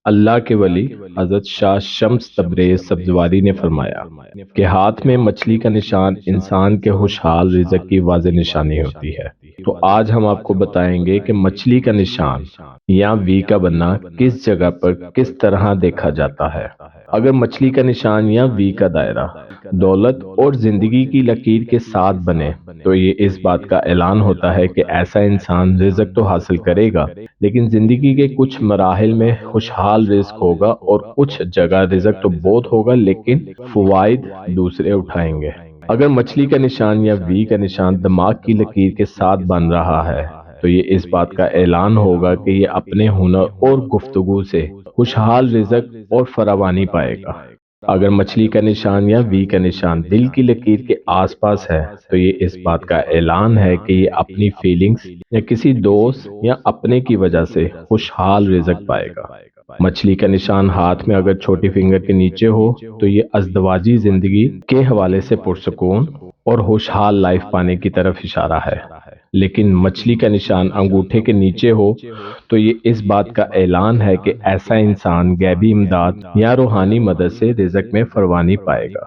اللہ کے ولی حضرت شاہ شمس تبریز سبزواری نے فرمایا کہ ہاتھ میں مچھلی کا نشان انسان کے خوشحال رزق کی واضح نشانی ہوتی ہے۔ تو آج ہم آپ کو بتائیں گے کہ مچھلی کا نشان یا وی کا بننا کس جگہ پر کس طرح دیکھا جاتا ہے۔ اگر مچھلی کا نشان یا وی کا دائرہ دولت اور زندگی کی لکیر کے ساتھ بنے تو یہ اس بات کا اعلان ہوتا ہے کہ ایسا انسان رزق تو حاصل کرے گا، لیکن زندگی کے کچھ مراحل میں خوشحال رزق ہوگا اور کچھ جگہ رزق تو بہت ہوگا لیکن فوائد دوسرے اٹھائیں گے۔ اگر مچھلی کا نشان یا وی کا نشان دماغ کی لکیر کے ساتھ بن رہا ہے تو یہ اس بات کا اعلان ہوگا کہ یہ اپنے ہنر اور گفتگو سے خوشحال رزق اور فراوانی پائے گا۔ اگر مچھلی کا نشان یا وی کا نشان دل کی لکیر کے آس پاس ہے تو یہ اس بات کا اعلان ہے کہ یہ اپنی فیلنگز یا کسی دوست یا اپنے کی وجہ سے خوشحال رزق پائے گا۔ مچھلی کا نشان ہاتھ میں اگر چھوٹی فنگر کے نیچے ہو تو یہ ازدواجی زندگی کے حوالے سے پرسکون اور خوشحال لائف پانے کی طرف اشارہ ہے، لیکن مچھلی کا نشان انگوٹھے کے نیچے ہو تو یہ اس بات کا اعلان ہے کہ ایسا انسان غیبی امداد یا روحانی مدد سے رزق میں فراوانی پائے گا۔